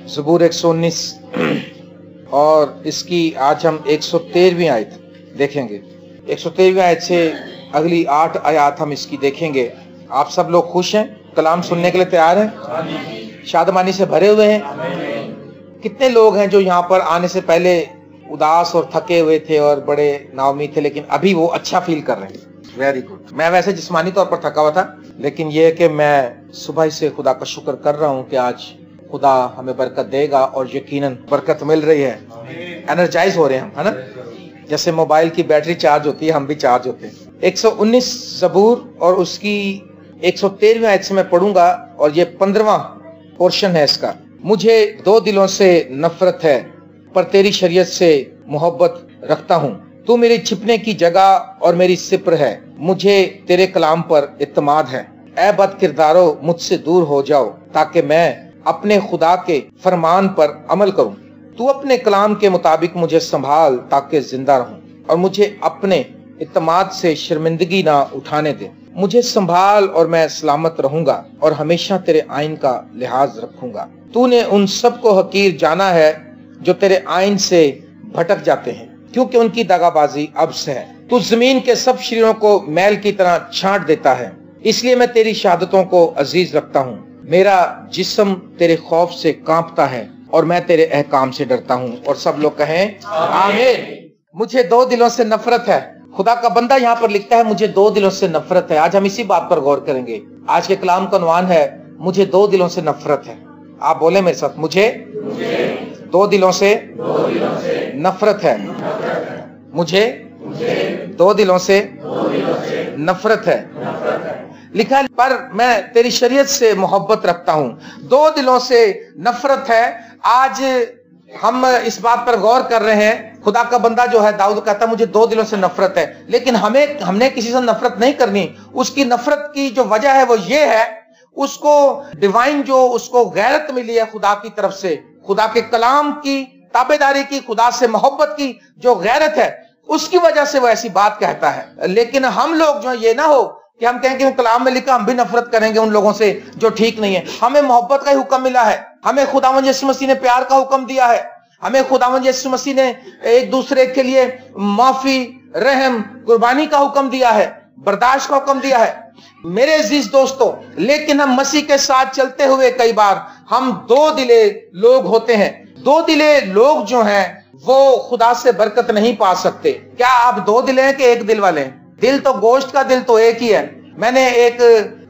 ज़बूर 119 और इसकी आज हम 113वीं आयत देखेंगे। 113वीं आयत से अगली 8 आयत हम इसकी देखेंगे। आप सब लोग खुश हैं? कलाम सुनने के लिए तैयार हैं? शादमानी से भरे हुए हैं? कितने लोग हैं जो यहाँ पर आने से पहले उदास और थके हुए थे और बड़े नाउमीद थे, लेकिन अभी वो अच्छा फील कर रहे हैं? Very good. मैं वैसे जिस्मानी तौर पर थका हुआ था, लेकिन ये है कि मैं सुबह से खुदा का शुक्र कर रहा हूँ कि आज खुदा हमें बरकत देगा और यकीनन बरकत मिल रही है। एनर्जाइज हो रहे हैं हम, है ना? जैसे मोबाइल की बैटरी चार्ज होती है, हम भी चार्ज होते हैं। 119 ज़बूर और उसकी 113वीं आयत से मैं पढ़ूंगा और ये 15वां पोर्शन है इसका। मुझे दो दिलों से नफरत है, पर तेरी शरीयत से मोहब्बत रखता हूँ। तू मेरी छिपने की जगह और मेरी सिपर है, मुझे तेरे कलाम पर इत्मीनान है। ऐ बद किरदारो, मुझसे दूर हो जाओ ताकि मैं अपने खुदा के फरमान पर अमल करूं। तू अपने कलाम के मुताबिक मुझे संभाल ताकि जिंदा रहूं, और मुझे अपने इत्मीनान से शर्मिंदगी ना उठाने दे। मुझे संभाल और मैं सलामत रहूंगा और हमेशा तेरे आइन का लिहाज रखूंगा। तूने उन सबको हकीर जाना है जो तेरे आइन से भटक जाते हैं, क्योंकि उनकी दगाबाजी अब से है। तू जमीन के सब शरीरों को मैल की तरह छांट देता है, इसलिए मैं तेरी शहादतों को अजीज रखता हूँ। मेरा जिस्म तेरे खौफ से कांपता है और मैं तेरे अहकाम से डरता हूँ। और सब लोग कहें आमीन। मुझे दो दिलों से नफरत है। खुदा का बंदा यहाँ पर लिखता है मुझे दो दिलों से नफरत है। आज हम इसी बात पर गौर करेंगे। आज के कलाम का उन्वान है मुझे दो दिलों से नफरत है। आप बोले मेरे साथ, मुझे दो दिलों से नफरत है। मुझे दो दिलों से नफरत है। लिखा है पर मैं तेरी शरीयत से मोहब्बत रखता हूं। दो दिलों से नफरत है। आज हम इस बात पर गौर कर रहे हैं। खुदा का बंदा जो है दाऊद कहता है मुझे दो दिलों से नफरत है, लेकिन हमने किसी से नफरत नहीं करनी। उसकी नफरत की जो वजह है वो ये है, उसको डिवाइन जो उसको गैरत मिली है खुदा की तरफ से, खुदा के कलाम की ताबेदारी की, खुदा से मोहब्बत की जो गैरत है, उसकी वजह से वो ऐसी बात कहता है। लेकिन हम लोग जो ये ना हो कि हम कहें कि कलाम में लिखा हम भी नफरत करेंगे उन लोगों से जो ठीक नहीं है। हमें मोहब्बत का ही हुक्म मिला है। हमें खुदावंद यीशु मसीह ने प्यार का हुक्म दिया है। हमें खुदावंद यीशु मसीह ने एक दूसरे के लिए माफी, रहम, कुर्बानी का हुक्म दिया है, बर्दाश्त का हुक्म दिया है। मेरे अजीज दोस्तों, लेकिन हम मसीह के साथ चलते हुए कई बार हम दो दिले लोग होते हैं। दो दिले लोग जो हैं वो खुदा से बरकत नहीं पा सकते। क्या आप दो दिले हैं कि एक दिल वाले हैं? दिल तो गोश्त का दिल तो एक ही है। मैंने एक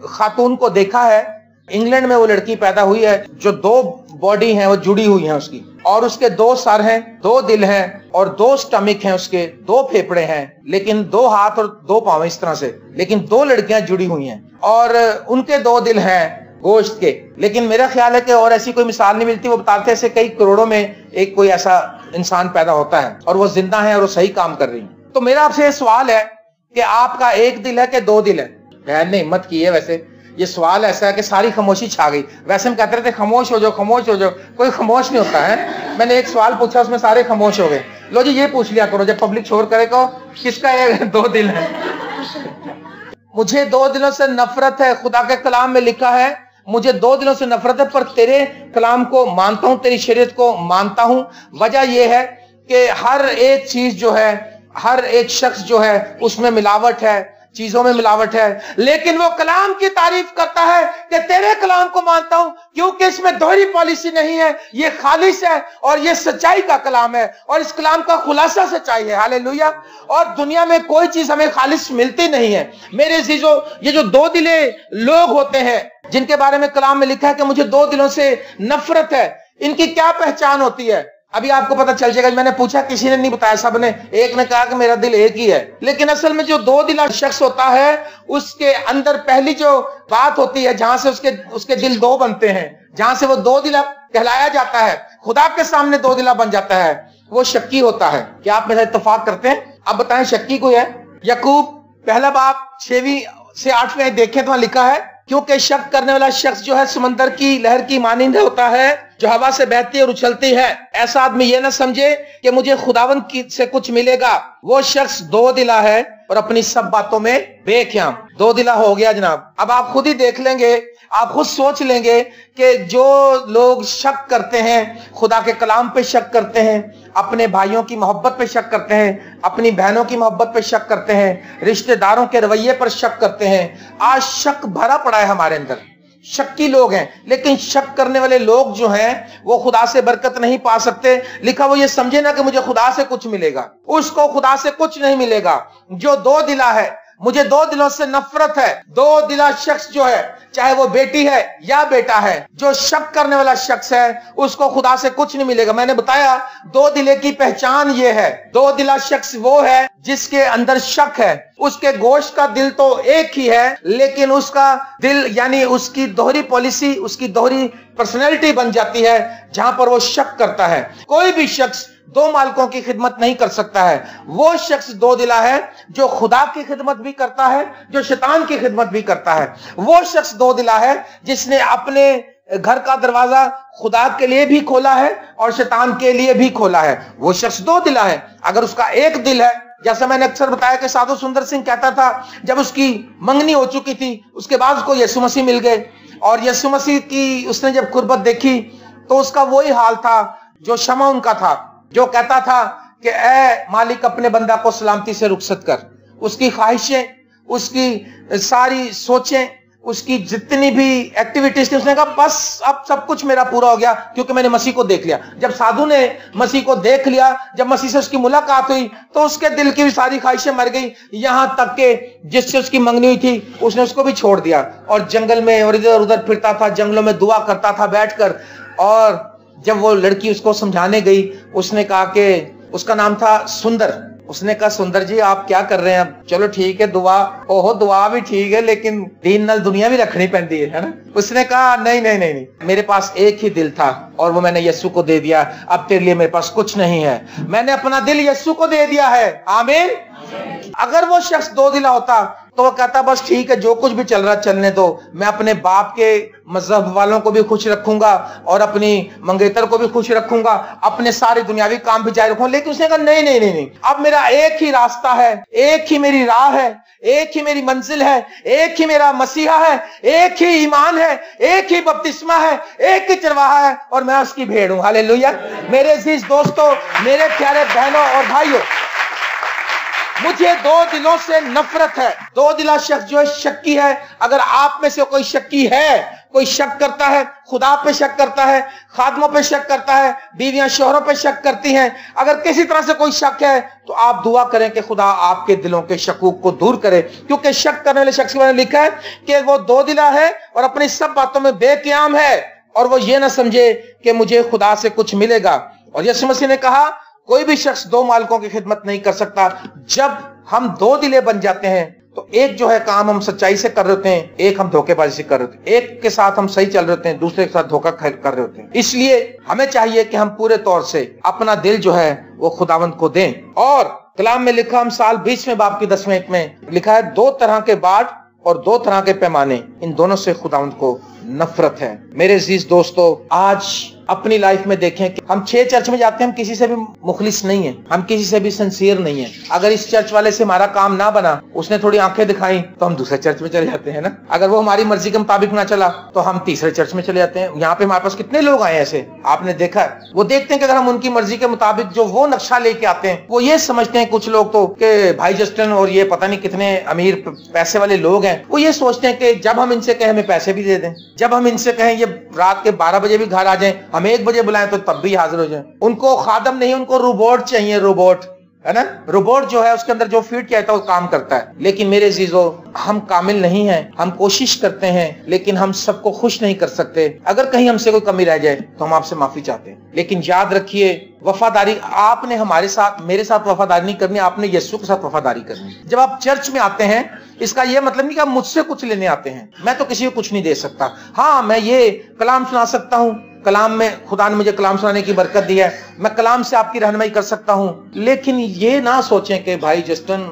खातून को देखा है, इंग्लैंड में वो लड़की पैदा हुई है जो दो बॉडी हैं वो जुड़ी हुई हैं उसकी, और उसके दो सर हैं, दो दिल हैं और दो स्टमक हैं, उसके दो फेफड़े हैं, लेकिन दो हाथ और दो पांव इस तरह से, लेकिन दो लड़कियां जुड़ी हुई हैं और उनके दो दिल हैं गोश्त के। लेकिन मेरा ख्याल है कि और ऐसी कोई मिसाल नहीं मिलती। वो बताते हैं ऐसे कई करोड़ों में एक कोई ऐसा इंसान पैदा होता है और वो जिंदा है और वो सही काम कर रही है। तो मेरा आपसे सवाल है कि आपका एक दिल है कि दो दिल है? बहन ने हिम्मत की है। वैसे ये सवाल ऐसा है कि सारी खामोशी छा गई। वैसे हम कहते रहते खामोश हो जाओ, खामोश हो जाओ, कोई खामोश नहीं होता है। मैंने एक सवाल पूछा, उसमें सारे खामोश हो गए। लो जी, ये पूछ लिया करो जब पब्लिक शोर करे को किसका ये दो दिल है। मुझे दो दिलों से नफरत है। खुदा के कलाम में लिखा है मुझे दो दिलों से नफरत है, पर तेरे कलाम को मानता हूं, तेरी शरीयत को मानता हूं। वजह यह है कि हर एक चीज जो है, हर एक शख्स जो है उसमें मिलावट है, चीजों में मिलावट है, लेकिन वो कलाम की तारीफ करता है कि तेरे कलाम को मानता हूं क्योंकि इसमें दोहरी पॉलिसी नहीं है, ये खालिस है और ये सच्चाई का कलाम है और इस कलाम का खुलासा सच्चाई है। हालेलुया। और दुनिया में कोई चीज हमें खालिस मिलती नहीं है। मेरे अजीजों, ये जो दो दिले लोग होते हैं जिनके बारे में कलाम में लिखा है कि मुझे दो दिलों से नफरत है, इनकी क्या पहचान होती है? अभी आपको पता चल जाएगा। मैंने पूछा, किसी ने नहीं बताया, सबने एक ने कहा कि मेरा दिल एक ही है। लेकिन असल में जो दो दिला शख्स होता है उसके अंदर पहली जो बात होती है, जहां से उसके दिल दो बनते हैं, जहां से वो दो दिला कहलाया जाता है, खुदा के सामने दो दिला बन जाता है, वो शक्की होता है। क्या आप मेरे साथ इत्तेफाक करते हैं? अब बताएं शक्की कोई है? याकूब पहला बाब 6वीं से 8वीं देखें तो लिखा है, क्योंकि शक करने वाला शख्स जो है समंदर की लहर की मानिंद होता है जो हवा से बहती और उछलती है। ऐसा आदमी ये ना समझे कि मुझे खुदावंद से कुछ मिलेगा। वो शख्स दो दिला है और अपनी सब बातों में बेख्याम। दो दिला हो गया जनाब। अब आप खुद ही देख लेंगे, आप खुद सोच लेंगे कि जो लोग शक करते हैं, खुदा के कलाम पे शक करते हैं, अपने भाइयों की मोहब्बत पे शक करते हैं, अपनी बहनों की मोहब्बत पे शक करते हैं, रिश्तेदारों के रवैये पर शक करते हैं। आज शक भरा पड़ा है हमारे अंदर, शक्की लोग हैं। लेकिन शक करने वाले लोग जो हैं वो खुदा से बरकत नहीं पा सकते। लिखा वो ये समझे ना कि मुझे खुदा से कुछ मिलेगा, उसको खुदा से कुछ नहीं मिलेगा। जो दो दिला है, मुझे दो दिलों से नफरत है। दो दिला शख्स जो है, चाहे वो बेटी है या बेटा है, जो शक करने वाला शख्स है उसको खुदा से कुछ नहीं मिलेगा। मैंने बताया दो दिले की पहचान ये है, दो दिला शख्स वो है जिसके अंदर शक है। उसके गोश्त का दिल तो एक ही है, लेकिन उसका दिल यानी उसकी दोहरी पॉलिसी, उसकी दोहरी पर्सनैलिटी बन जाती है जहां पर वो शक करता है। कोई भी शख्स दो मालिकों की खिदमत नहीं कर सकता है। वो शख्स दो दिला है जो खुदा की खिदमत भी करता है, जो शैतान की खिदमत भी करता है। वो शख्स दो दिला है जिसने अपने घर का दरवाजा खुदा के लिए भी खोला है और शैतान के लिए भी खोला है। वो शख्स दो दिला है। अगर उसका एक दिल है, जैसा मैंने अक्सर बताया कि साधु सुंदर सिंह कहता था, जब उसकी मंगनी हो चुकी थी उसके बाद उसको यीशु मसीह मिल गए, और यीशु मसीह की उसने जब कुर्बत देखी तो उसका वही हाल था जो शमा उनका था, जो कहता था कि ए मालिक अपने बंदा को सलामती से रुखसत कर। उसकी ख्वाहिशें, उसकी सारी सोचें, उसकी जितनी भी एक्टिविटीज थी, उसने कहा बस अब सब कुछ मेरा पूरा हो गया क्योंकि मैंने मसीह को देख लिया। जब साधु ने मसीह को देख लिया, जब मसीह से उसकी मुलाकात हुई तो उसके दिल की भी सारी ख्वाहिशें मर गई। यहां तक कि जिससे उसकी मंगनी हुई थी उसने उसको भी छोड़ दिया और जंगल में और इधर उधर फिरता था, जंगलों में दुआ करता था बैठकर। और जब वो लड़की उसको समझाने गई, उसने कहा कि उसका नाम था सुंदर, उसने कहा सुंदर जी आप क्या कर रहे हैं? अब चलो ठीक है, दुआ, ओहो दुआ भी ठीक है लेकिन दीन नाल दुनिया भी रखनी पैंदी है ना। उसने कहा नहीं नहीं नहीं नहीं, मेरे पास एक ही दिल था और वो मैंने यीशु को दे दिया। अब तेरे लिए मेरे पास कुछ नहीं है, मैंने अपना दिल यीशु को दे दिया है। आमीन। अगर वो शख्स दो दिला होता तो वो कहता बस ठीक है, जो कुछ भी चल रहा चलने दो, मैं अपने बाप के मजहब वालों को भी खुश रखूंगा और अपनी मंगेतर को भी खुश रखूंगा, अपने सारे दुनियावी काम भी जारी रखूंगा। लेकिन उसने कहा नहीं नहीं नहीं नहीं, अब मेरा एक ही रास्ता है, एक ही मेरी राह है, एक ही मेरी मंजिल है, एक ही मेरा मसीहा है, एक ही ईमान है, एक ही बपतिस्मा है, एक ही चरवाहा है और मैं उसकी भेड़ हूं। हालेलुया। मेरे अजीज दोस्तों, मेरे प्यारे बहनों और भाइयों, मुझे दो दिलों से नफरत है। दो दिला शख्स जो है शक्की है। अगर आप में से कोई शक्की है, कोई शक करता है, खुदा पे शक करता है, खादमों पे शक करता है, बीवियां शोहरों पे शक करती हैं, अगर किसी तरह से कोई शक है तो आप दुआ करें कि खुदा आपके दिलों के शकूक को दूर करे। क्योंकि शक करने वाले शख्स के बारे में लिखा है कि वो दो दिला है और अपनी सब बातों में बेक़याम है और वो ये ना समझे कि मुझे खुदा से कुछ मिलेगा। और यीशु मसीह ने कहा कोई भी शख्स दो मालिकों की खिदमत नहीं कर सकता। जब हम दो दिले बन जाते हैं तो एक जो है काम हम सच्चाई से कर रहे होते हैं, एक हम धोखेबाजी से कर रहे होते हैं, एक के साथ हम सही चल रहे होते हैं, दूसरे के साथ धोखा कर रहे होते हैं। इसलिए हमें चाहिए कि हम पूरे तौर से अपना दिल जो है वो खुदावंद को दें। और कलाम में लिखा, हम साल 20वें बाब की 10वें एक में लिखा है, दो तरह के बाट और दो तरह के पैमाने, इन दोनों से खुदावंद को नफरत है। मेरे अजीज दोस्तों, आज अपनी लाइफ में देखें कि हम 6 चर्च में जाते हैं, हम किसी से भी मुखलिस नहीं है, हम किसी से भी सिंसियर नहीं है। अगर इस चर्च वाले से हमारा काम ना बना, उसने थोड़ी आंखें दिखाई, तो हम दूसरे चर्च में चले जाते हैं ना। अगर वो हमारी मर्जी के मुताबिक ना चला तो हम तीसरे चर्च में चले जाते हैं। यहाँ पे हमारे पास कितने लोग आए ऐसे, आपने देखा है। वो देखते हैं कि अगर हम उनकी मर्जी के मुताबिक जो वो नक्शा लेके आते हैं, वो ये समझते हैं कुछ लोग तो कि भाई जस्टिन और ये पता नहीं कितने अमीर पैसे वाले लोग हैं, वो ये सोचते हैं कि जब हम इनसे कहें हमें पैसे भी दे दें, जब हम इनसे कहें ये रात के 12 बजे भी घर आ जाएं, हम 1 बजे बुलाएं तो तब भी हाजिर हो जाए। उनको खादम नहीं, उनको रोबोट चाहिए, रोबोट है ना। रोबोट जो है उसके अंदर जो फीड किया था वो काम करता है। लेकिन मेरे अजीजों, हम कामिल नहीं हैं, हम कोशिश करते हैं लेकिन हम सबको खुश नहीं कर सकते। अगर कहीं हमसे कोई कमी रह जाए तो हम आपसे माफी चाहते हैं। लेकिन याद रखिए, वफादारी आपने हमारे साथ, मेरे साथ वफादारी नहीं करनी, आपने यीशु के साथ वफादारी करनी। जब आप चर्च में आते हैं, इसका यह मतलब नहीं कि आप मुझसे कुछ लेने आते हैं। मैं तो किसी को कुछ नहीं दे सकता। हाँ, मैं ये कलाम सुना सकता हूँ, कलाम में खुदा ने मुझे कलाम सुनाने की बरकत दी है, मैं कलाम से आपकी रहनुमाई कर सकता हूं। लेकिन ये ना सोचें कि भाई जस्टिन,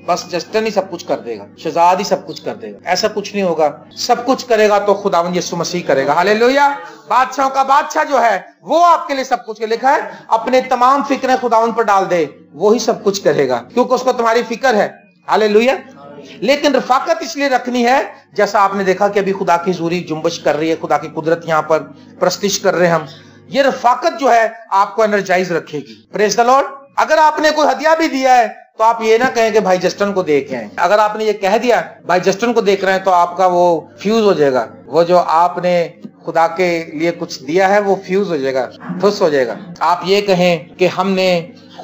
बस जस्टिन ही सब कुछ कर देगा, शहजाद ही सब कुछ कर देगा। ऐसा कुछ नहीं होगा। सब कुछ करेगा तो खुदावंद यीशु मसीह करेगा। हालेलुया। बादशाहों का बादशाह जो है वो आपके लिए सब कुछ लिखा है, अपने तमाम फिक्रें खुदावंद पर डाल दे, वो ही सब कुछ करेगा क्योंकि उसको तुम्हारी फिक्र है। हालेलुया। लेकिन रफाकत इसलिए रखनी है, जैसा आपने देखा कि अभी खुदा की हुजूरी जुम्बश कर रही है, खुदा की कुदरत यहाँ पर प्रस्तिश कर रहे हैं हम। ये रफाकत जो है आपको एनर्जाइज रखेगी। Praise the Lord. अगर आपने कोई हदिया भी दिया है तो आप ये ना कहें कि भाई जस्टिन को देख आए। अगर आपने ये कह दिया भाई जस्टिन को देख रहे हैं तो आपका वो फ्यूज हो जाएगा। वो जो आपने खुदा के लिए कुछ दिया है वो फ्यूज हो जाएगा, ठुस हो जाएगा। आप ये कहें कि हमने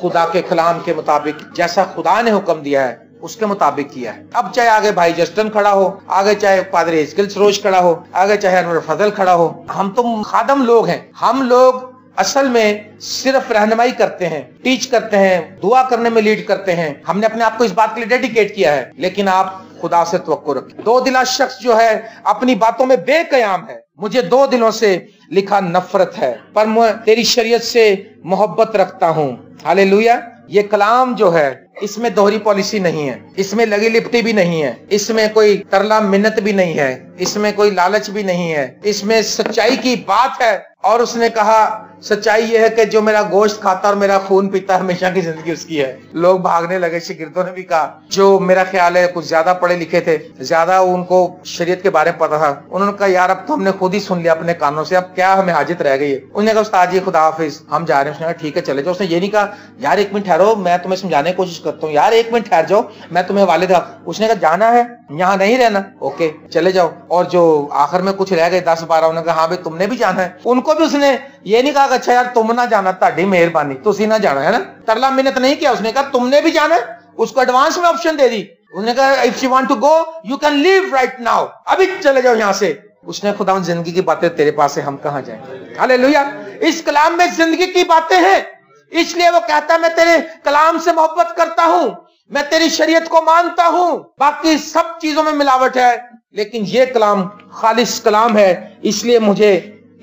खुदा के कलाम के मुताबिक जैसा खुदा ने हुक्म दिया है उसके मुताबिक किया है। अब चाहे आगे भाई जस्टिन खड़ा हो, आगे चाहे पादरी इस्किल सरोज खड़ा हो, आगे चाहे अनवर फजल खड़ा हो, हम तो खादम लोग हैं। हम लोग असल में सिर्फ रहनुमाई करते हैं, टीच करते हैं, दुआ करने में लीड करते हैं। हमने अपने आप को इस बात के लिए डेडिकेट किया है। लेकिन आप खुदा से तवक्को रखें। दो दिला शख्स जो है अपनी बातों में बेकयाम है। मुझे दो दिलों से लिखा नफरत है, पर मैं तेरी शरीयत से मोहब्बत रखता हूँ। हालेलुया। ये कलाम जो है इसमें दोहरी पॉलिसी नहीं है, इसमें लगी लिपटी भी नहीं है, इसमें कोई तरला मिन्नत भी नहीं है, इसमें कोई लालच भी नहीं है, इसमें सच्चाई की बात है। और उसने कहा सच्चाई यह है कि जो मेरा गोश्त खाता और मेरा खून पीता हमेशा की जिंदगी उसकी है। लोग भागने लगे। शागिर्दों ने भी कहा, जो मेरा ख्याल है कुछ ज्यादा पढ़े लिखे थे, ज्यादा उनको शरीयत के बारे में पता था, उन्होंने कहा यार अब तो हमने खुद ही सुन लिया अपने कानों से, अब क्या हमें हाजित रह गई है। उन्होंने कहा उस्ताद जी खुदा हाफिज, हम जा रहे हैं। उसने कहा ठीक है चले जाओ। उसने ये नहीं कहा यार एक मिनट ठहरो मैं तुम्हें समझाने की कोशिश करता हूँ, यार एक मिनट ठहर जाओ मैं तुम्हें वाले था। उसने कहा जाना है, यहाँ नहीं रहना, ओके चले जाओ। और जो आखिर में कुछ रह गए 10-12, उन्होंने कहा हाँ भाई तुमने भी जाना है। उनको भी उसने ये नहीं कहा अच्छा यार तुम ना जाना, ताड़ी मेहरबानी तुसी ना जाना है ना, तरला मिन्नत नहीं किया। उसने कहा तुमने भी जाना है। उसको एडवांस में ऑप्शन दे दी। उसने कहा if you want to go you can leave right now, अभी चले जाओ यहाँ से। उसने खुदा जिंदगी की बातें तेरे पास है, हम कहाँ जाएं। हालेलुया। इस कलाम में जिंदगी की बातें हैं, इसलिए वो कहता है मैं तेरे कलाम से मोहब्बत करता हूं, मैं तेरी शरीयत को मानता हूं। बाकी सब चीजों में मिलावट है, लेकिन ये कलाम खालिस कलाम है, इसलिए मुझे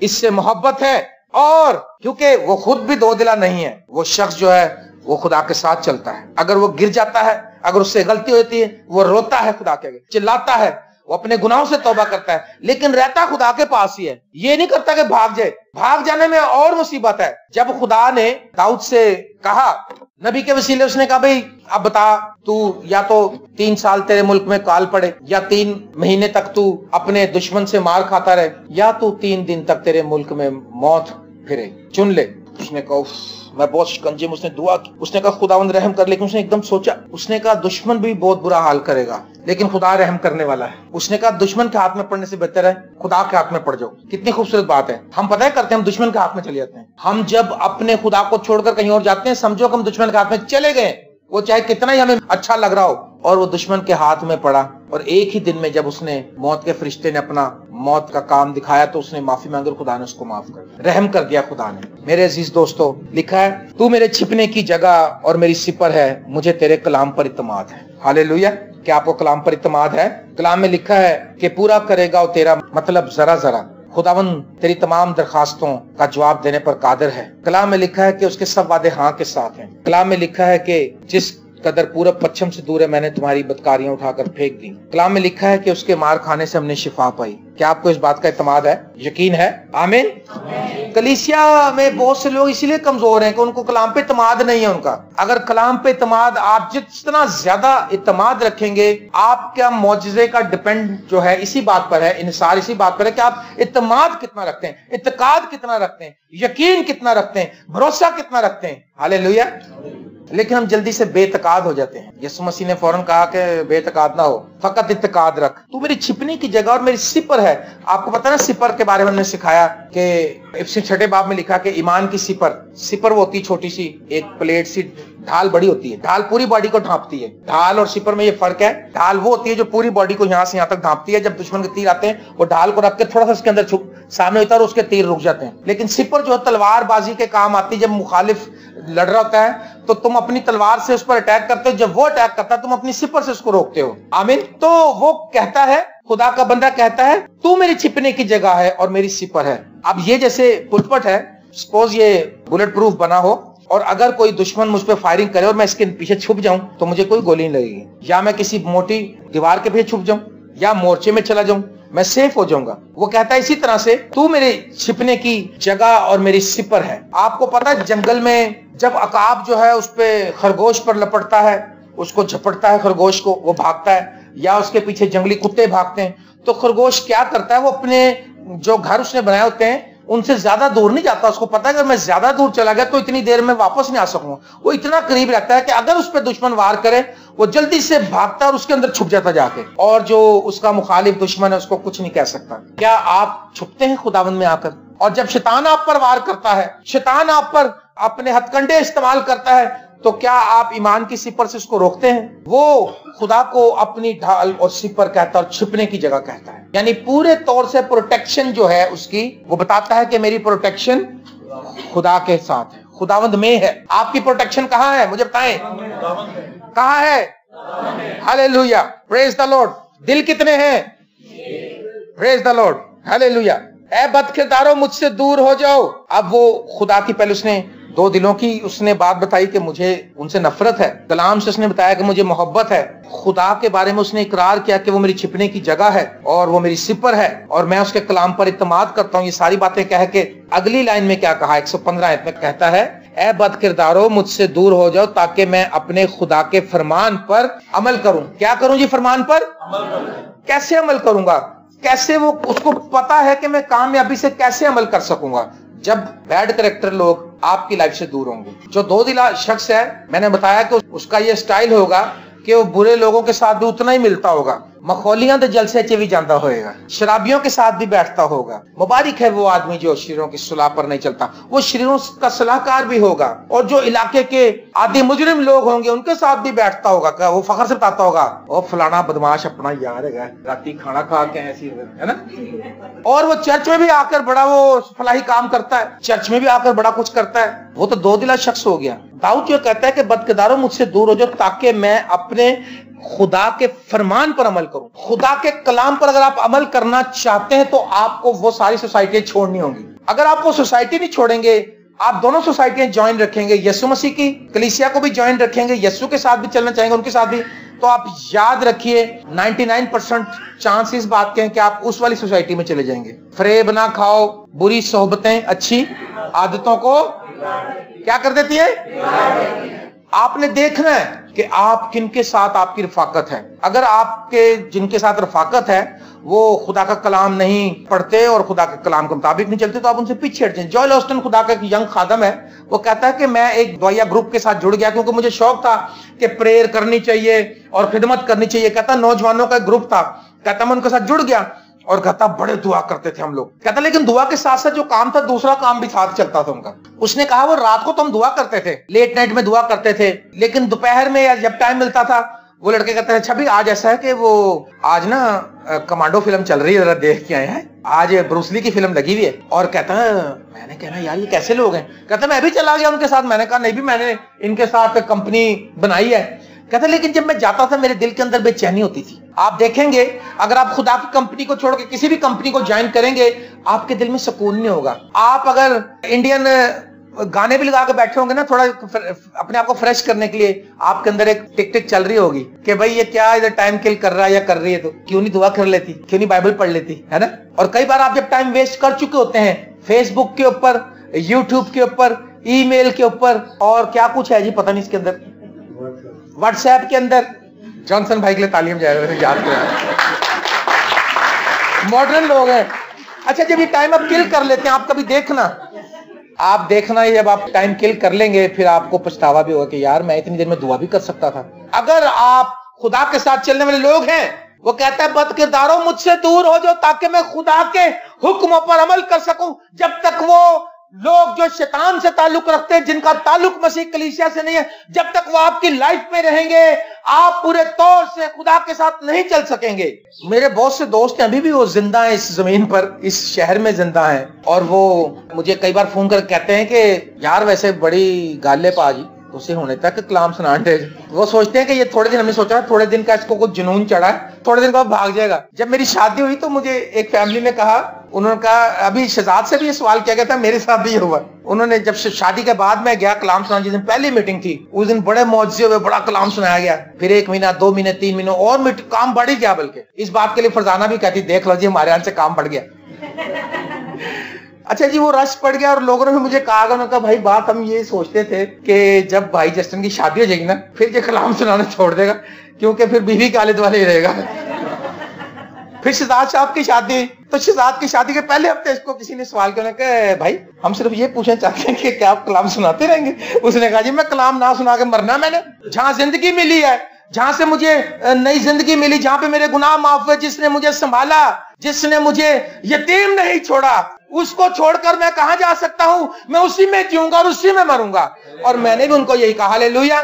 इससे मोहब्बत है। और क्योंकि वो खुद भी दो दिला नहीं है, वो शख्स जो है वो खुदा के साथ चलता है। अगर वो गिर जाता है, अगर उससे गलती होती है, वो रोता है खुदा के आगे, चिल्लाता है, वो अपने गुनाहों से तौबा करता है, लेकिन रहता खुदा के पास ही है। ये नहीं करता कि भाग जाए। भाग जाने में और मुसीबत है। जब खुदा ने दाऊद से कहा नबी के वसीले, उसने कहा भाई अब बता तू या तो 3 साल तेरे मुल्क में काल पड़े, या 3 महीने तक तू अपने दुश्मन से मार खाता रहे, या तू 3 दिन तक तेरे मुल्क में मौत फिरे, चुन ले। उसने कहा मैं बहुत शिकंजे में, उसने दुआ की। उसने कहा खुदावंद रहम कर, लेकिन उसने एकदम सोचा, उसने कहा दुश्मन भी बहुत बुरा हाल करेगा लेकिन खुदा रहम करने वाला है। उसने कहा दुश्मन के हाथ में पड़ने से बेहतर है खुदा के हाथ में पड़ जाओ। कितनी खूबसूरत बात है। हम पता है करते हैं, हम दुश्मन के हाथ में चले जाते हैं। हम जब अपने खुदा को छोड़कर कहीं और जाते हैं, समझो कि हम दुश्मन के हाथ में चले गए। वो चाहे कितना ही हमें अच्छा लग रहा हो, और वो दुश्मन के हाथ में पड़ा। और एक ही दिन में जब उसने मौत के फरिश्ते ने अपना मौत का काम दिखाया तो उसने माफी मांगी, खुदा ने उसको माफ कर रहम कर दिया खुदा ने। मेरे अजीज दोस्तों, लिखा है तू मेरे छिपने की जगह और मेरी सिपर है, मुझे तेरे कलाम पर इत्मीनान है। हालेलुया। क्या आपको कलाम पर इत्मीनान है? कलाम में लिखा है कि पूरा करेगा वो तेरा मतलब जरा जरा। खुदावन तेरी तमाम दरखास्तों का जवाब देने पर कादिर है। कलाम में लिखा है कि उसके सब वादे हाँ के साथ हैं। कलाम में लिखा है कि जिस कदर पूरब पश्चिम से दूर है मैंने तुम्हारी बदकारियां उठाकर फेंक दी। कलाम में लिखा है कि उसके मार खाने से हमने शिफा पाई। क्या आपको इस बात का इत्मीनान है? यकीन है? आमीन। कलीसिया में बहुत से लोग इसीलिए कमजोर हैं कि उनको कलाम पे इत्मीनान नहीं है उनका। अगर कलाम पे इत्मीनान, आप जितना ज्यादा इत्मीनान रखेंगे, आपका मौजज़े का डिपेंड जो है इसी बात पर है, इन्सार इसी बात पर है कि आप इत्मीनान कितना रखते हैं, इत्तेकाद कितना रखते हैं, यकीन कितना रखते हैं, भरोसा कितना रखते हैं। हालेलुया। लेकिन हम जल्दी से बेतकाद हो जाते हैं। यीशु मसीह ने फौरन कहा कि बेतकाद ना हो, फकत इत्तेकाद रख। तू मेरी छिपने की जगह और मेरी सिपर है। आपको पता है ना सिपर के बारे में हमने सिखाया कि इफ्सी 6 बाब में लिखा कि ईमान की सिपर वो होती है छोटी सी एक प्लेट सी, ढाल बड़ी होती है। ढाल पूरी बॉडी को ढांपती है। ढाल और सिपर में ये फर्क है। ढाल वो होती है जो पूरी बॉडी को यहाँ से यहाँ तक ढांपती है। जब दुश्मन के तीर आते हैं वो ढाल को रख के थोड़ा सा उसके अंदर सामने होता है और उसके तीर रुक जाते हैं। लेकिन सिपर जो तलवार बाजी के काम आती है। जब मुखालिफ लड़ रहा होता है तो तुम अपनी तलवार से उस पर अटैक करते हो, जब वो अटैक करता है तुम अपनी सिपर से उसको रोकते हो। आमीन। तो वो कहता है, खुदा का बंदा कहता है तू मेरी छिपने की जगह है और मेरी सिपर है। अब ये जैसे पुटपट है, सपोज ये बुलेट प्रूफ बना हो और अगर कोई दुश्मन मुझ पे फायरिंग करे और मैं इसके पीछे छुप जाऊं तो मुझे कोई गोली नहीं लगेगी, या मैं किसी मोटी दीवार के पीछे छुप जाऊं या मोर्चे में चला जाऊं, मैं सेफ हो जाऊंगा। वो कहता है इसी तरह से तू मेरे छिपने की जगह और मेरी सिपर है। आपको पता है जंगल में जब अकाब जो है उस पे खरगोश पर लपटता है اس کو झपटता है खरगोश को, वो भागता है, या उसके पीछे जंगली कुत्ते भागते हैं, तो खरगोश क्या करता है, वो अपने जो घर उसने बनाए होते हैं उनसे ज्यादा दूर नहीं जाता। उसको पता है कि मैं ज्यादा दूर चला गया तो इतनी देर में वापस नहीं आ सकूंगा। वो इतना करीब रहता है कि अगर उस पर दुश्मन वार करे वो जल्दी से भागता है और उसके अंदर छुप जाता जाके, और जो उसका मुखालिफ दुश्मन है उसको कुछ नहीं कह सकता। क्या आप छुपते हैं खुदावंद में आकर? और जब शैतान आप पर वार करता है, शैतान आप पर अपने हथकंडे इस्तेमाल करता है, तो क्या आप ईमान की सिपर से उसको रोकते हैं? वो खुदा को अपनी ढाल और सिपर कहता है और छिपने की जगह कहता है, यानी पूरे तौर से प्रोटेक्शन जो है उसकी, वो बताता है कि मेरी प्रोटेक्शन खुदा के साथ है, खुदावंद में है। आपकी प्रोटेक्शन कहाँ है, मुझे बताएं, कहाँ है? Hallelujah, praise the Lord. दिल कितने हैं? Praise the Lord, hallelujah. ऐ बदकिरदारों मुझसे दूर हो जाओ। अब वो खुदा की, पहले उसने दो दिलों की उसने बात बताई कि मुझे उनसे नफरत है, कलाम से उसने बताया कि मुझे मोहब्बत है, खुदा के बारे में उसने इकरार किया कि वो मेरी छिपने की जगह है और वो मेरी सिपर है और मैं उसके कलाम पर इत्मीनान करता हूँ। ये सारी बातें कह के अगली लाइन में क्या कहा, 115 आयत में कहता है, ऐ बदकिरदारों मुझसे दूर हो जाओ ताकि मैं अपने खुदा के फरमान पर अमल करूं। क्या करूं जी? फरमान पर अमल करूं। कैसे अमल करूंगा? कैसे? वो उसको पता है कि मैं कामयाबी से कैसे अमल कर सकूंगा जब बैड कैरेक्टर लोग आपकी लाइफ से दूर होंगे। जो दो दिला शख्स है, मैंने बताया कि उसका ये स्टाइल होगा कि वो बुरे लोगों के साथ भी उतना ही मिलता होगा, मखौलियां तो जलसे च भी जाता होएगा, शराबियों के साथ भी बैठता होगा। मुबारक है वो आदमी जो शरीरों की सुलह पर नहीं चलता, वो शरीरों का सलाहकार भी होगा। और जो इलाके के आदि मुजरिम लोग होंगे उनके साथ भी बैठता होगा, वो फखर से बताता होगा, वो फलाना बदमाश अपना यार है, राती खाना खा के ऐसी है ना। और वो चर्च में भी आकर बड़ा वो फलाही काम करता है, चर्च में भी आकर बड़ा कुछ करता है। वो तो दो दिला शख्स हो गया। दाऊद जो कहता है कि बदकिरदारों मुझसे दूर हो जाओ ताकि मैं अपने खुदा के फरमान पर अमल करूं। खुदा के कलाम पर अगर आप अमल करना चाहते हैं तो आपको वो सारी सोसाइटी छोड़नी होंगी। अगर आप वो सोसाइटी नहीं छोड़ेंगे, आप दोनों सोसाइटियां ज्वाइन रखेंगे, यीशु मसीह की कलीसिया को भी ज्वाइन रखेंगे, यीशु के साथ भी चलना चाहेंगे, उनके साथ भी, तो आप याद रखिए 99% चांस इस बात के हैं कि आप उस वाली सोसाइटी में चले जाएंगे। फरेब ना खाओ, बुरी सोहबतें अच्छी आदतों को क्या कर देती है? आपने देखना है कि आप किनके साथ आपकी रफाकत है। अगर आपके जिनके साथ रफाकत है वो खुदा का कलाम नहीं पढ़ते और खुदा के कलाम के मुताबिक नहीं चलते तो आप उनसे पीछे हट जाएं। जॉयल ऑस्टन खुदा का एक यंग खादम है, वो कहता है कि मैं एक दुआया ग्रुप के साथ जुड़ गया क्योंकि मुझे शौक था कि प्रेयर करनी चाहिए और खिदमत करनी चाहिए। कहता नौजवानों का एक ग्रुप था, कहता मैं उनके साथ जुड़ गया और कहता बड़े दुआ करते थे हम लोग। कहता लेकिन दुआ के साथ साथ जो काम था दूसरा काम भी साथ चलता था उनका। उसने कहा वो रात को तो हम दुआ करते थे, लेट नाइट में दुआ करते थे, लेकिन दोपहर में या जब टाइम मिलता था वो लड़के कहते हैं अच्छा भी आज ऐसा है कि वो आज ना कमांडो फिल्म चल रही है, जरा देख के आए हैं, आज ब्रूसली की फिल्म लगी हुई है। और कहता है मैंने कहना यार ये कैसे लोग हैं? कहता मैं भी चला गया उनके साथ। मैंने कहा नहीं भी मैंने इनके साथ कंपनी बनाई है। कहता लेकिन जब मैं जाता था मेरे दिल के अंदर बेचैनी होती थी। आप देखेंगे अगर आप खुदा की कंपनी को छोड़ के किसी भी कंपनी को ज्वाइन करेंगे आपके दिल में सुकून नहीं होगा। आप अगर इंडियन गाने भी लगा के बैठे होंगे ना थोड़ा अपने आप को फ्रेश करने के लिए, आपके अंदर एक टिक टिक चल रही होगी कि भाई ये क्या इधर टाइम किल कर रहा है या कर रही है, तो क्यों नहीं दुआ कर लेती, क्यों नहीं बाइबल पढ़ लेती, है ना। और कई बार आप जब टाइम वेस्ट कर चुके होते हैं फेसबुक के ऊपर, यूट्यूब के ऊपर, ईमेल के ऊपर और क्या कुछ है जी पता नहीं इसके अंदर, व्हाट्सएप के अंदर। जॉनसन भाई के लिए तालीम जाएगा, याद करें मॉडर्न लोग हैं। अच्छा जब ये टाइम आप किल कर लेते हैं, आप कभी देखना, आप देखना जब आप टाइम किल कर लेंगे फिर आपको पछतावा भी होगा कि यार मैं इतनी देर में दुआ भी कर सकता था। अगर आप खुदा के साथ चलने वाले लोग हैं, वो कहता है बदकिरदारों मुझसे दूर हो जाओ ताकि मैं खुदा के हुक्मों पर अमल कर सकूं। जब तक वो लोग जो शैतान से ताल्लुक रखते हैं, जिनका ताल्लुक मसीह कलीसिया से नहीं है, जब तक वो आपकी लाइफ में रहेंगे आप पूरे तौर से खुदा के साथ नहीं चल सकेंगे। मेरे बहुत से दोस्त हैं अभी भी वो जिंदा हैं इस जमीन पर, इस शहर में जिंदा हैं, और वो मुझे कई बार फोन कर कहते हैं कि यार वैसे बड़ी गाले पाजी उसे होने तक कलाम सुनाते। वो सोचते हैं कि ये थोड़े दिन, हमने सोचा थोड़े दिन का इसको कुछ जुनून चढ़ा है, थोड़े दिन बाद भाग जाएगा। जब मेरी शादी हुई तो मुझे एक फैमिली ने कहा, उन्होंने कहा अभी शहजाद से भी ये सवाल किया गया था, मेरे साथ भी हुआ। उन्होंने जब शादी के बाद मैं गया कलाम सुनाने, जिस दिन पहली मीटिंग थी उस दिन बड़े मौजूद हुए, बड़ा कलाम सुनाया गया। फिर 1 महीना 2 महीने 3 महीने और काम बढ़ ही गया। बल्कि इस बात के लिए फरजाना भी कहती देख लो जी हमारे यहाँ से काम बढ़ गया। اچھا جی وہ رش پڑ گیا اور لوگوں نے مجھے کہا کہ بھائی بات ہم یہ سوچتے تھے کہ جب بھائی جسٹن کی شادی ہو جائے گی نا پھر یہ کلام سنانا چھوڑ دے گا کیونکہ پھر بیوی کے آلے دوالے ہی رہے گا. پھر شہزاد صاحب کی شادی تو شہزاد کی شادی کے پہلے ہفتے اس کو کسی نے سوال کیا کہ بھائی ہم صرف یہ پوچھنا چاہتے ہیں کہ کیا آپ کلام سناتے رہیں گے؟ اس نے کہا جی میں کلام نہ سنا کے مرنا میں نے. جہاں زندگی ملی ہے جہاں سے مجھے نئی زندگی ملی جہاں پہ میرے گناہ معاف ہوئے جس نے مجھے سنبھالا جس نے مجھے یتیم نہیں چھوڑا اس کو چھوڑ کر میں کہاں جا سکتا ہوں؟ میں اسی میں جیوں گا اور اسی میں مروں گا. اور میں نے بھی ان کو یہی کہا ہاللیلویا.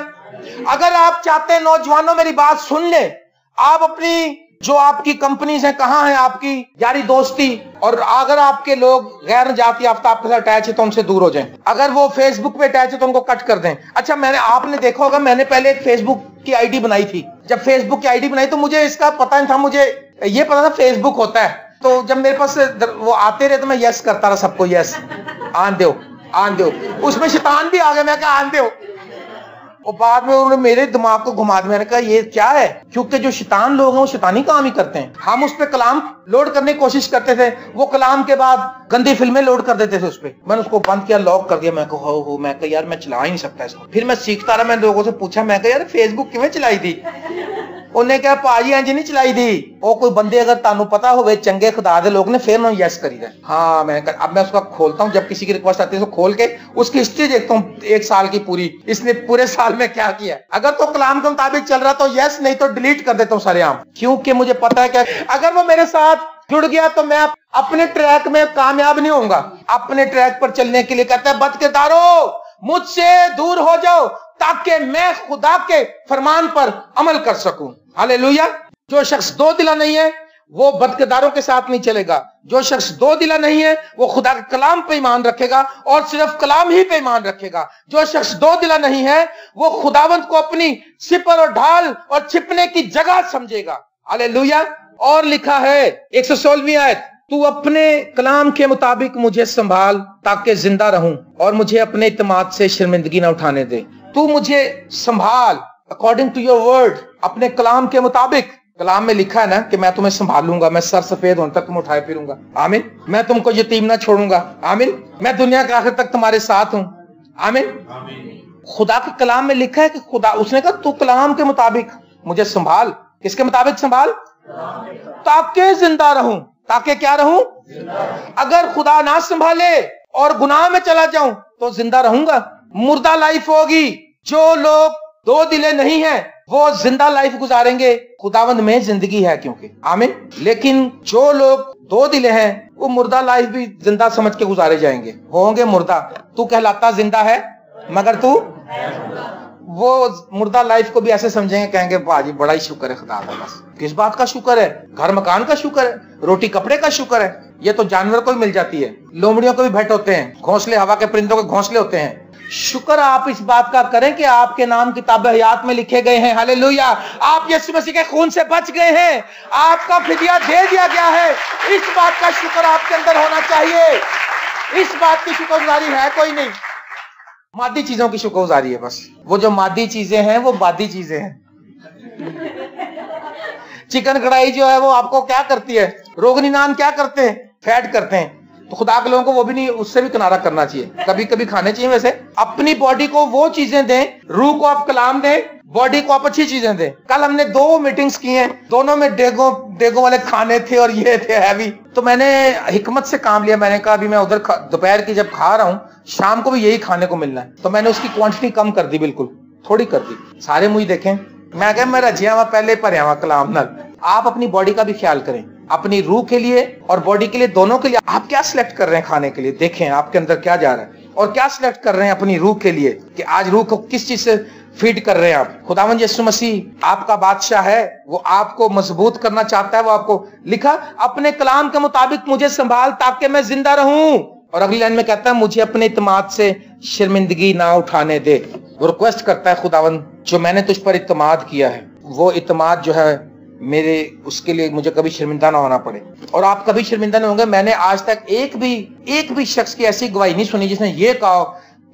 اگر آپ چاہتے ہیں نوجوانوں میری بات سن لیں آپ اپنی جو آپ کی کمپنیز ہیں کہاں ہیں آپ کی یاری دوستی اور اگر آپ کے لوگ غیر نجات یافتہ آپ کے ساتھ اٹیچ ہے تو ان سے دور ہو جائیں. اگر وہ فیس بک پہ اٹیچ ہے تو ان کو کٹ کر دیں. اچھا آپ نے دیکھا ہوگا میں نے پہلے ایک فیس بک کی آئی ڈی بنائی تھی. جب فیس بک کی آئی ڈی بنائی تو مجھے اس کا پتہ نہیں تھا مجھے یہ پتا تھا فیس بک ہوتا ہے. تو جب میرے پاس وہ آتے رہے تو میں یس کرتا رہا سب کو یس آن دو آن دو. اس میں شیطان بھی آ گیا میں کہا آن دو اور بعد میں انہوں نے میرے دماغ کو گھما دیا. میں نے کہا یہ کیا ہے کیونکہ جو شیطان لوگ ہیں وہ شیطانی کام ہی کرتے ہیں. ہم اس پہ کلام لوڈ کرنے کی کوشش کرتے تھے وہ کلام کے بعد گندی فلمیں لوڈ کر دیتے تھے اس پہ. میں نے اس کو بند کیا لاک کر دیا. میں کہا یار میں چلا ہی نہیں سکتا اس کو. پھر میں سیکھتا رہا. میں لوگوں سے پوچھا میں کہا یار فیس بک کیویں چلائی تھی؟ انہیں کہا پاجی انج نہیں چلائی تھی. وہ کوئی بندے اگر تانوں پتا ہوئے چنگے خدا دے لوگ نے پھر انہوں یس کری رہے. ہاں میں اب میں اس کا کھولتا ہوں جب کسی کی ریکویسٹ آتی ہے تو کھول کے اس کی ہسٹری دیکھتا ہوں 1 سال کی پوری اس نے پورے سال میں کیا کیا. اگر تو کلام کے مطابق چل رہا تو یس نہیں تو ڈیلیٹ کر دیتا ہوں سارے عام. کیونکہ مجھے پتا ہے کہ اگر وہ میرے ساتھ جڑ گیا تو میں اپنے ٹریک میں کامیاب نہیں ہوں گا. اپنے ٹریک پر چلنے کے لیے کہتا ہے بد کردارو مجھ سے دور ہو جاؤ تاکہ میں خدا کے فرمان پر عمل کر سکوں. ہاللیلویا. جو شخص 2 دلا نہیں ہے وہ بدکرداروں کے ساتھ نہیں چلے گا. جو شخص 2 دلا نہیں ہے وہ خدا کے کلام پہ ایمان رکھے گا اور صرف کلام ہی پہ ایمان رکھے گا. جو شخص 2 دلا نہیں ہے وہ خداوند کو اپنی سپر اور ڈھال اور چھپنے کی جگہ سمجھے گا. ہاللیلویا. اور لکھا ہے 116ویں آیت تو اپنے کلام کے مطابق مجھے سنبھال تاکہ زندہ رہوں اور مجھے اپنے اعتماد سے شرمندگی نہ اٹھانے دے. تو مجھے سنبھال اکارڈنگ ٹو یور ورڈ اپنے کلام کے مطابق. کلام میں لکھا ہے نا کہ میں تمہیں سنبھالوں گا. میں سر سفید ہونے تک تم اٹھائے پھروں گا. آمین. میں تم کو یتیم نہ چھوڑوں گا. آمین. میں دنیا کے آخر تک تمہارے ساتھ ہوں. آمین. خدا کے کلام میں لکھا ہے کہ خدا اس نے کہا تو کلام کے مطابق مجھے سنبھال. کس کے مطابق سنبھال؟ تاکہ زندہ رہوں. تاکہ کیا رہوں؟ اگر خدا نہ سنبھالے اور گناہ میں چلا جاؤں تو زندہ رہوں گا. مردہ لائف ہوگی. جو لوگ 2 دلے نہیں ہیں وہ زندہ لائف گزاریں گے. خداوند میں زندگی ہے کیونکہ. آمین. لیکن جو لوگ 2 دلے ہیں وہ مردہ لائف بھی زندہ سمجھ کے گزارے جائیں گے. ہوں گے مردہ. تو کہلاتا زندہ ہے مگر تو وہ مردہ لائف کو بھی ایسے سمجھیں گے کہیں گے باجی بڑا ہی شکر ہے خدا کا. بس کس بات کا شکر ہے؟ گھر مکان کا شکر ہے. روٹی کپڑے کا شکر ہے. یہ تو جانور کو بھی مل جاتی ہے. لومڑیوں کو بھی بھیٹ ہوتے ہیں. گھونسلے ہوا کے پرندوں کے گھونسلے ہوتے ہیں. شکر آپ اس بات کا کریں کہ آپ کے نام کتاب حیات میں لکھے گئے ہیں. ہاللیلویا. آپ یسوع مسیح کے خون سے بچ گئے ہیں. آپ کا فدیہ دے دیا گیا ہے. اس بات کا شکر آپ کے اندر ہونا چاہیے. اس بات کی شکر گزاری ہے کوئی نہیں. مادی چیزوں کی شکر گزاری ہے بس. وہ جو مادی چیزیں ہیں وہ بادی چیزیں ہیں. چکن کڑھائی جو ہے وہ آپ کو کیا کرتی ہے؟ روغنی نان کیا کرتے ہیں؟ فیٹ کرتے ہیں. تو خدا کے لوگوں کو وہ بھی نہیں, اس سے بھی کنارہ کرنا چاہیے. کبھی کبھی کھانے چاہیے. ویسے اپنی باڈی کو وہ چیزیں دیں, روح کو آپ کلام دیں, باڈی کو آپ اچھی چیزیں دیں. کل ہم نے 2 میٹنگز کی ہیں, دونوں میں ڈیگوں والے کھانے تھے اور یہ تھے ہیوی. تو میں نے حکمت سے کام لیا. میں نے کہا ابھی میں ادھر دوپہر کی جب کھا رہا ہوں شام کو بھی یہی کھانے کو ملنا ہے. تو میں نے اس کی کوانٹٹی کم کر دی, بالکل تھوڑی کر دی. سارے مجھے دیکھیں میں کہ میں رجیا ہوا پہلے پڑھیا ہوا کلام نال. آپ اپنی باڈی کا بھی خیال کریں, اپنی روح کے لیے اور باڈی کے لیے, دونوں کے لیے. آپ کیا سلیکٹ کر رہے ہیں کھانے کے لیے؟ دیکھیں آپ کے اندر کیا جا رہا ہے. اور کیا سلیکٹ کر رہے ہیں اپنی روح کے لیے کہ آج روح کو کس چیز سے فیڈ کر رہے ہیں آپ. خداوند یسوع مسیح آپ کا بادشاہ ہے. وہ آپ کو مضبوط کرنا چاہتا ہے. وہ آپ کو لکھا اپنے کلام کے مطابق مجھے سنبھال تاکہ میں زندہ رہوں. اور اگلی لائن میں کہتا ہے مجھے اپنے اعتماد سے شرمندگی نہ اٹھانے دے. وہ ریکویسٹ کرتا ہے خداوند جو میں نے تجھ پر اعتماد کیا ہے وہ اعتماد جو ہے میرے اس کے لیے مجھے کبھی شرمندہ نہ ہونا پڑے. اور آپ کبھی شرمندہ نہیں ہوں گے. میں نے آج تک ایک بھی شخص کی ایسی گواہی نہیں سنی جس نے یہ کہا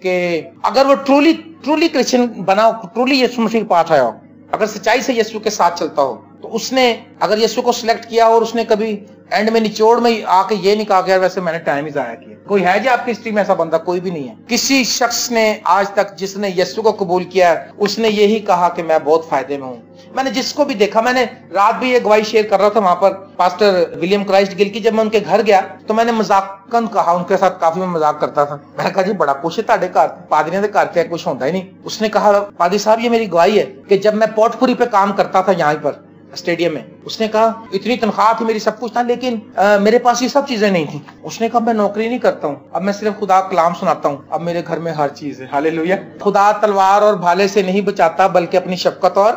کہ اگر وہ ٹرولی کرسچن بنا, ٹرولی یسوع مسیح کے پاس آیا ہو, اگر سچائی سے یسوع کے ساتھ چلتا ہو, تو اس نے اگر یسوع کو سلیکٹ کیا اور اس نے کبھی اینڈ میں نچوڑ میں آ کے یہ نہیں کہا کہ ویسے میں نے ٹائم ہی ضائع کیا. کوئی ہے جی آپ کی ہسٹری میں ایسا بندہ؟ کوئی بھی نہیں ہے. کسی شخص نے آج تک جس نے یسوع کو قبول کیا ہے اس نے یہی کہا کہ میں بہت فائدے میں ہوں. میں نے جس کو بھی دیکھا, میں نے رات بھی یہ گواہی شیئر کر رہا تھا وہاں پر پاسٹر ولیم کرائسٹ گل کی, جب میں ان کے گھر گیا تو میں نے مذاقن کہا, ان کے ساتھ کافی میں مذاق کرتا تھا, میں نے کہا جی بڑا کچھ ہے تہاڈے گھر, پادریاں دے گھر کیا کچھ ہوتا ہی نہیں. اس نے کہا پادری صاحب یہ میری گواہی ہے کہ جب میں پورٹ پوری پہ کام کرتا تھا یہاں پر اسٹیڈیم میں, اس نے کہا اتنی تنخواہ تھی میری, سب کچھ تھا, لیکن میرے پاس یہ سب چیزیں نہیں تھیں. اس نے کہا میں نوکری نہیں کرتا ہوں, اب میں صرف خدا کلام سناتا ہوں, اب میرے گھر میں ہر چیز ہے. ہاللیلویا. خدا تلوار اور بھالے سے نہیں بچاتا بلکہ اپنی شفقت اور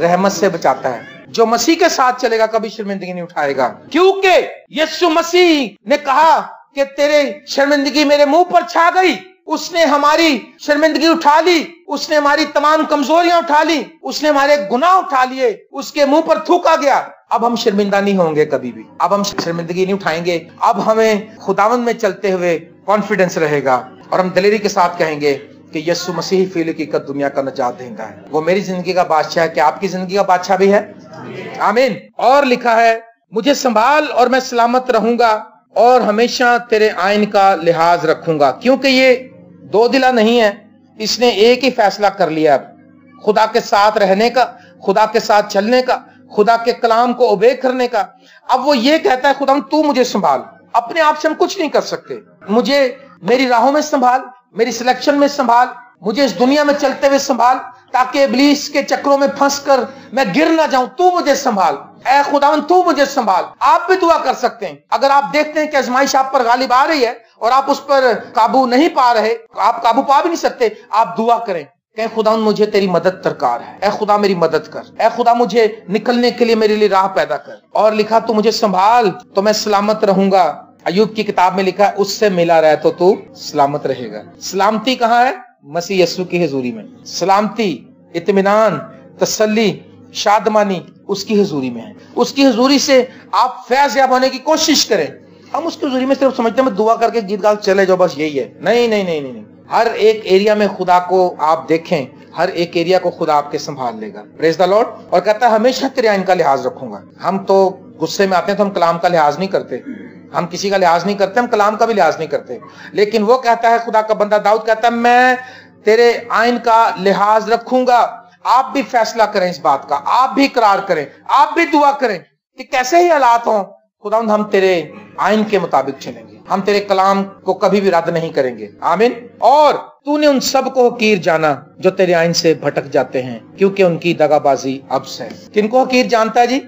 رحمت سے بچاتا ہے. جو مسیح کے ساتھ چلے گا کبھی شرمندگی نہیں اٹھائے گا, کیونکہ یسوع مسیح نے کہا کہ تیرے شرمندگی میرے منہ پر چھا گئی. اس نے ہماری شرمندگی اٹھا لی, اس نے ہماری تمام کمزوریاں اٹھا لی, اس نے ہمارے گناہ اٹھا لیے, اس کے منہ پر تھوکا گیا. اب ہم شرمندہ نہیں ہوں گے کبھی بھی, اب ہم شرمندگی نہیں اٹھائیں گے. اب ہمیں خداوند میں چلتے ہوئے کانفیڈنس رہے گا اور ہم دلیری کے ساتھ کہیں گے کہ یسوع مسیح فی الحقیقت دنیا کا نجات دہندہ ہے. وہ میری زندگی کا بادشاہ ہے. کیا آپ کی زندگی کا بادشاہ بھی ہے؟ آمین. اور لکھا ہے مجھے سنبھال اور میں سلامت رہوں گا اور ہمیشہ تیرے آئین کا لحاظ رکھوں گا. کیونکہ یہ دو دلا نہیں ہے, اس نے ایک ہی فیصلہ کر لیا, اب خدا کے ساتھ رہنے کا, خدا کے ساتھ چلنے کا, خدا کے کلام کو اوبے کرنے کا. اب وہ یہ کہتا ہے خدا تو مجھے سنبھال, اپنے آپ سے ہم کچھ نہیں کر سکتے. مجھے میری راہوں میں سنبھال, میری سلیکشن میں سنبھال, مجھے اس دنیا میں چلتے ہوئے سنبھال تاکہ ابلیس کے چکروں میں پھنس کر میں گر نہ جاؤں. تو مجھے سنبھال, اے خداوند تو مجھے سنبھال. آپ بھی دعا کر سکتے ہیں. اگر آپ دیکھتے ہیں کہ آزمائش آپ پر غالب آ رہی ہے اور آپ اس پر قابو نہیں پا رہے, آپ قابو پا بھی نہیں سکتے, آپ دعا کریں کہ خداوند مجھے تیری مدد درکار ہے, اے خدا میری مدد کر, اے خدا مجھے نکلنے کے لیے میرے لیے راہ پیدا کر. اور لکھا تو مجھے سنبھال تو میں سلامت رہوں گا. ایوب کی کتاب میں لکھا اس سے ملا رہے تو سلامت رہے گا. سلامتی کہاں ہے؟ مسیح یسوع کی حضوری میں. سلامتی, اطمینان, تسلی, شادمانی اس کی حضوری میں ہے. اس کی حضوری سے آپ فیض یاب ہونے کی کوشش کریں. ہم اس کی حضوری میں صرف سمجھتے ہیں دعا کر کے گیت گا چلے جاؤ بس یہی ہے. نہیں نہیں نہیں نہیں, ہر ایک ایریا میں خدا کو آپ دیکھیں, ہر ایک ایریا کو خدا آپ کے سنبھال لے گا. پریز دا لارڈ. اور کہتا ہے ہمیشہ تیرے آئین کا لحاظ رکھوں گا. ہم تو غصے میں آتے ہیں تو ہم کلام کا لحاظ نہیں کرتے, ہم کسی کا لحاظ نہیں کرتے, ہم کلام کا بھی لحاظ نہیں کرتے. لیکن وہ کہتا ہے خدا کا بندہ داؤد کہتا ہے میں تیرے آئین کا لحاظ رکھوں گا. آپ بھی فیصلہ کریں اس بات کا, آپ بھی اقرار کریں, آپ بھی دعا کریں کہ کیسے ہی حالات ہوں خداوند ہم تیرے آئین کے مطابق چلیں گے, ہم تیرے کلام کو کبھی بھی رد نہیں کریں گے. آمین. اور تو نے ان سب کو حقیر جانا جو تیرے آئین سے بھٹک جاتے ہیں کیونکہ ان کی دغا بازی اب سے. کن کو حقیر جانتا ہے جی؟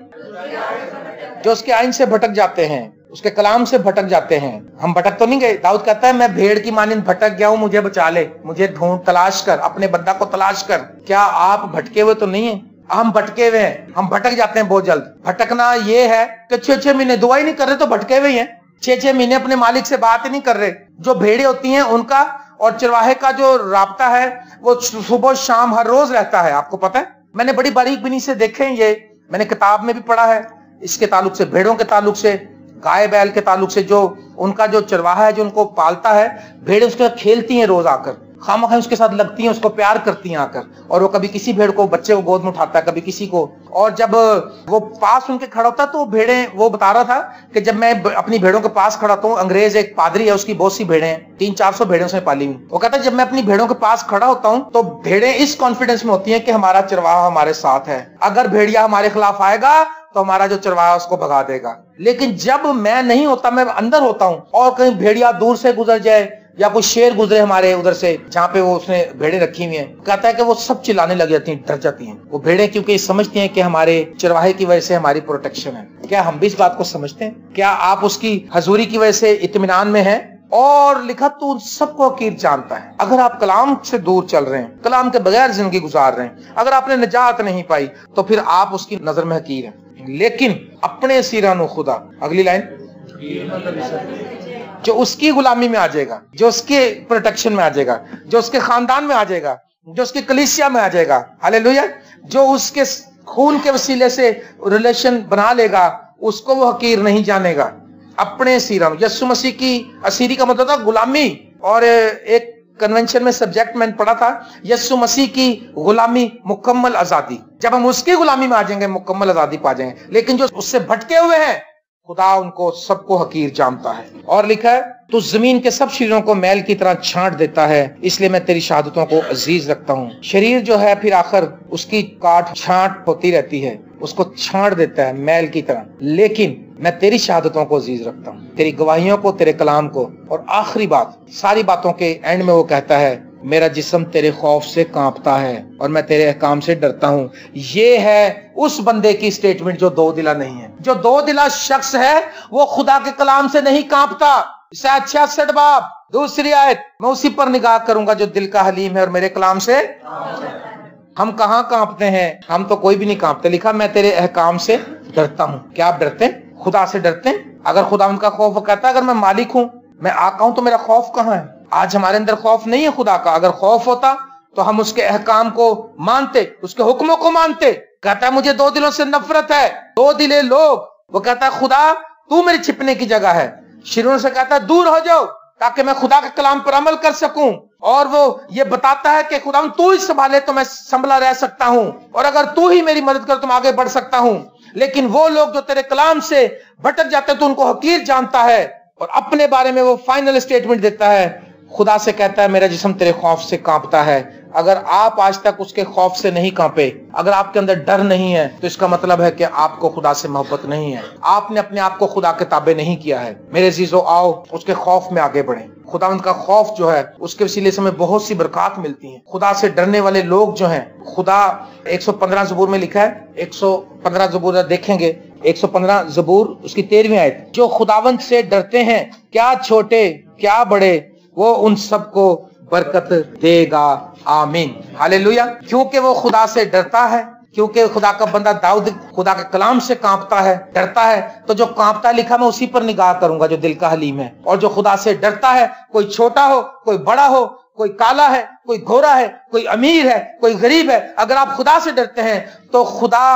جو اس کے آئین سے بھٹک جاتے ہیں, اس کے کلام سے بھٹک جاتے ہیں. ہم بھٹک تو نہیں گئے. داؤد کہتا ہے میں بھیڑ کی مانند بھٹک گیا ہوں, مجھے بچا لے, مجھے ڈھونڈ تلاش کر, اپنے بندہ کو تلاش کر. کیا آپ بھٹکے ہوئے تو نہیں ہیں؟ ہم بھٹکے ہوئے ہیں, ہم بھٹک جاتے ہیں بہت جلد. بھٹکنا یہ ہے کہ 6 مہینے دعا ہی نہیں کر رہے تو بھٹکے ہوئے ہیں. 6 مہینے اپنے مالک سے بات ہی نہیں کر رہے. جو بھیڑیں ہوتی ہیں ان کا اور چرواہے کا جو رابطہ ہے وہ صبح شام ہر روز رہتا ہے. آپ کو پتا ہے, میں نے بڑی باریک بینی سے دیکھے ہیں, یہ میں نے کتاب میں بھی پڑھا ہے. اس کے تعلق سے, بھیڑوں کے تعلق سے, گائے بیل کے تعلق سے, جو ان کا جو چرواہا ہے جو ان کو پالتا ہے, بھیڑیں اس کے ساتھ کھیلتی ہیں روز آ کر, خامخواہ اس کے ساتھ لگتی ہیں, اس کو پیار کرتی ہیں آ کر. اور وہ کبھی کسی بھیڑ کو, بچے کو گود میں اٹھاتا ہے, کبھی کسی کو. اور جب وہ پاس ان کے کھڑا ہوتا ہے تو بھیڑیں, وہ بتا رہا تھا کہ جب میں اپنی بھیڑوں کے پاس کھڑا ہوتا ہوں, انگریز ایک پادری ہے, اس کی بہت سی بھیڑیں ہیں, 300-400 بھیڑوں سے پالی ہوئی. وہ کہتا ہے جب میں اپنی بھیڑوں کے پاس کھڑا ہوتا ہوں تو بھیڑیں اس کانفیڈنس میں ہوتی ہیں کہ ہمارا چرواہا ہمارے ساتھ ہے, اگر بھیڑیا ہمارے خلاف آئے گا تو ہمارا جو چرواہا اس کو بھگا دے گا. لیکن جب میں نہیں ہوتا, میں اندر ہوتا ہوں, اور کہیں بھیڑیا دور سے گزر جائے یا کوئی شیر گزرے ہمارے ادھر سے جہاں پہ وہ اس نے بھیڑیں رکھی ہوئی ہیں, کہتا ہے کہ وہ سب چلانے لگ جاتی ہیں, ڈر جاتی ہیں وہ بھیڑیں, کیونکہ سمجھتی ہیں کہ ہمارے چرواہے کی وجہ سے ہماری پروٹیکشن ہے. کیا ہم بھی اس بات کو سمجھتے ہیں؟ کیا آپ اس کی حضوری کی وجہ سے اطمینان میں ہیں؟ اور لکھا تو سب کو حقیر جانتا ہے. اگر آپ کلام سے دور چل رہے ہیں, کلام کے بغیر زندگی گزار رہے ہیں, اگر آپ نے نجات نہیں پائی تو پھر آپ اس کی نظر میں حقیر ہیں. لیکن اپنے اسیرانو خدا, اگلی لائن, جو اس کی غلامی میں آ جائے گا, جو اس کے پروٹیکشن میں آ جائے گا, جو اس کے خاندان میں آ جائے گا, جو اس کی کلیسیا میں آ جائے گا, ہاللیلویا, جو اس کے خون کے وسیلے سے ریلیشن بنا لے گا, اس کو وہ حقیر نہیں جانے گا. اپنے اسیرانو, یسوع مسیح کی اسیری کا مطلب تھا غلامی. اور ایک کنونشن میں سبجیکٹ میں نے پڑھا تھا, یسوع مسیح کی غلامی مکمل آزادی. جب ہم اس کی غلامی میں آ جائیں گے مکمل آزادی پا جائیں گے. لیکن جو اس سے بھٹکے ہوئے ہیں खुदा उनको सबको हकीर जानता है। और लिखा है तू जमीन के सब शरीरों को मैल की तरह छांट देता है, इसलिए मैं तेरी शहादतों को अजीज रखता हूँ। शरीर जो है फिर आखिर उसकी काट छांट होती रहती है, उसको छांट देता है मैल की तरह, लेकिन मैं तेरी शहादतों को अजीज रखता हूँ, तेरी गवाहियों को, तेरे कलाम को। और आखिरी बात, सारी बातों के एंड में वो कहता है मेरा जिस्म तेरे खौफ से कांपता है और मैं तेरे अहकाम से डरता हूँ। ये है उस बंदे की स्टेटमेंट जो दो दिला नहीं है। जो दो दिला शख्स है वो खुदा के कलाम से नहीं कांपता। 66 बाब दूसरी आयत, मैं उसी पर निगाह करूंगा जो दिल का हलीम है और मेरे कलाम से। हम कहाँ कांपते हैं? हम तो कोई भी नहीं कांपते। लिखा मैं तेरे अहकाम से डरता हूँ। क्या आप डरते हैं? खुदा से डरते हैं? अगर खुदा उनका खौफ, वो कहता है अगर मैं मालिक हूँ, मैं आका हूं, तो मेरा खौफ कहाँ है? आज हमारे अंदर खौफ नहीं है खुदा का। अगर खौफ होता तो हम उसके अहकाम को मानते, उसके हुक्मों को मानते। कहता है मुझे दो दिलों से नफरत है, दो दिले लोग। वो कहता है खुदा तू मेरी छिपने की जगह है। शिरों से कहता है दूर हो जाओ ताकि मैं खुदा के कलाम पर अमल कर सकूं। और वो ये बताता है कि खुदा तू ही संभाले तो मैं संभला रह सकता हूं, और अगर तू ही मेरी मदद कर तो मैं आगे बढ़ सकता हूं। लेकिन वो लोग जो तेरे कलाम से भटक जाते तो उनको हकीर जानता है। और अपने बारे में वो फाइनल स्टेटमेंट देता है, खुदा से कहता है मेरा जिस्म तेरे खौफ से कांपता है। अगर आप आज तक उसके खौफ से नहीं कांपे, अगर आपके अंदर डर नहीं है, तो इसका मतलब है कि आपको खुदा से मोहब्बत नहीं है। आपने अपने आप को खुदा के ताबे नहीं किया है। मेरे अजीजो आओ उसके खौफ में आगे बढ़ें। खुदा उनका खौफ जो है उसके वसीले से हमें बहुत सी बरकत मिलती है। खुदा से डरने वाले लोग जो हैं, खुदा 115 ज़बूर में लिखा है, 115 ज़बूर देखेंगे, 115 ज़बूर उसकी 13वीं आयत, जो खुदावंद से डरते हैं, क्या छोटे क्या बड़े, वो उन सबको बरकत देगा। आमीन, हालेलुया। क्योंकि वो खुदा से डरता है, क्योंकि खुदा का बंदा दाऊद खुदा के कलाम से कांपता है, डरता है। तो जो कांपता लिखा मैं उसी पर निगाह करूंगा जो दिल का हलीम है। और जो खुदा से डरता है, कोई छोटा हो, कोई बड़ा हो, कोई काला है, कोई गोरा है, कोई अमीर है, कोई गरीब है, अगर आप खुदा से डरते हैं तो खुदा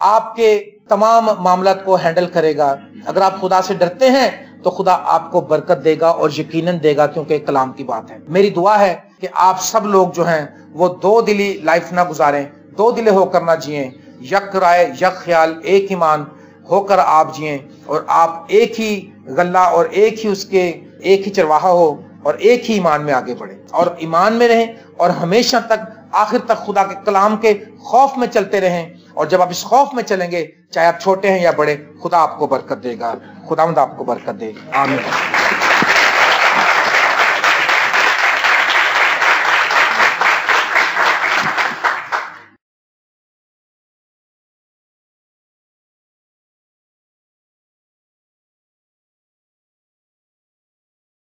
आपके तमाम मामलात को हैंडल करेगा। अगर आप खुदा से डरते हैं तो खुदा आपको बरकत देगा और यकीनन देगा, क्योंकि कलाम की बात है। मेरी दुआ है कि आप सब लोग जो हैं वो दो दिली लाइफ ना गुजारें, दो दिले होकर ना जिएं, यक राय यक ख्याल एक ईमान होकर आप जिएं, और आप एक ही गल्ला और एक ही चरवाहा हो और एक ही ईमान में आगे बढ़े और ईमान में रहें और हमेशा तक आखिर तक खुदा के कलाम के खौफ में चलते रहें। और जब आप इस खौफ में चलेंगे, चाहे आप छोटे हैं या बड़े, खुदा आपको बरकत देगा। खुदावंद आपको बरकत दे। आमीन।